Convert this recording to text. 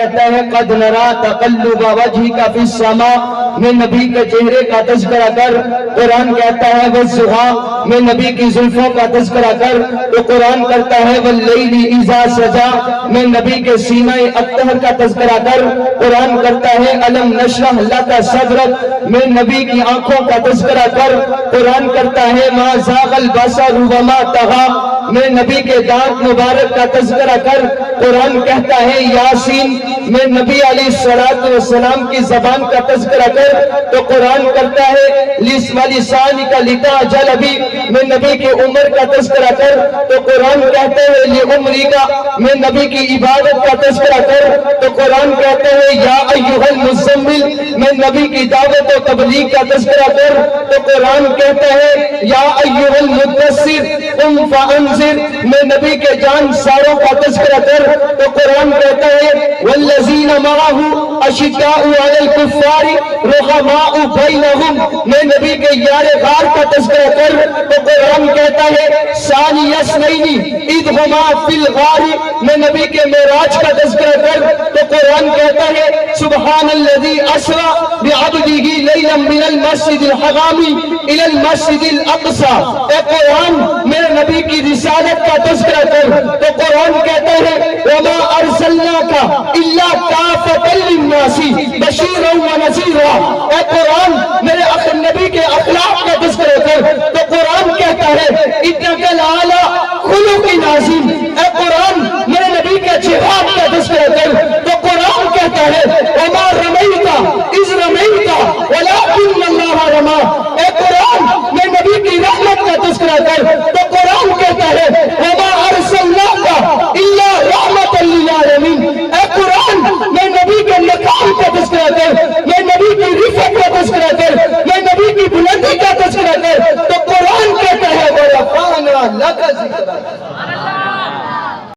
کہتا ہے قد نرا تقلب وجهك في السماء، میں نبی کے چہرے کا تذکرہ کر. قرآن کہتا ہے والضحیٰ، میں نبی کی زلفوں کا تذکرہ کر. تو قرآن کرتا ہے واللیل اذا سجا، میں نبی کے سینہ اطہر کا تذکرہ کر. قرآن کرتا ہے الم نشرح لک صدرک، میں نبی کی آنکھوں کا تذکرہ کر. قرآن کرتا ہے ما زاغ البصر وما طغى، میں نبی کے دانت مبارک کا تذکرہ کر. قرآن کہتا ہے یاسین، میں نبی علیہ السلام کی زبان کا تذکرہ کر. تو قرآن کرتا ہے لسانک لتعجل بہ، میں نبی کی عمر کا تذکرہ کر. تو قرآن کہتا ہے لعمرک، میں نبی کی عبادت کا تذکرہ کر. تو قرآن کہتا ہے یا ایھا المزمل، میں نبی کی دعوت و تبلیغ کا تذکرہ کر. تو قرآن کہتا ہے یا ایھا المدثر قم فانذر، میں نبی کے جان ساروں کا تذکرہ کر. تو قرآن کہتا ہے والذین معہ اشداء علی الکفار رحماء بینہم، میں نبی کے یار غار کا تذکرہ کر. تو قرآن کہتا ہے ثانی اثنین اذ ہما فی الغار، میں نبی کے معراج کا تذکرہ کر. تو قرآن کہتا ہے سبحان الذی اسری بعبدہ لیلا من المسجد الحرام الی المسجد الاقصی. اے قرآن میرے نبی کی رسالت کا تذکرہ کر. تو قرآن کہتا ہے وما ارسلناک الا کافۃ للناس بشیرا ونذیرا. اے قرآن میرے نبی کے اخلاق کا تذکرہ کر. تو قرآن کہتا ہے انک لعلی خلق عظیم. اے قرآن میرے نبی کے جہاد کا تذکرہ کر. تو قرآن کہتا ہے وما رمیت اذ رمیت ولکن اللہ رمی. اے قرآن میرے نبی کی رحمت کا تذکرہ کر. تو قرآن کہتا ہے وما ارسلناک الا رحمۃ للعالمین. اے قرآن میں نبی کے مقام کا تذکرہ کر، میں نبی کی رفعت کا تذکرہ کر، میں نبی کی بلندی کا تذکرہ کر. تو قرآن کہتا ہے وَرَفَعْنَا لَكَ ذِكْرَكَ.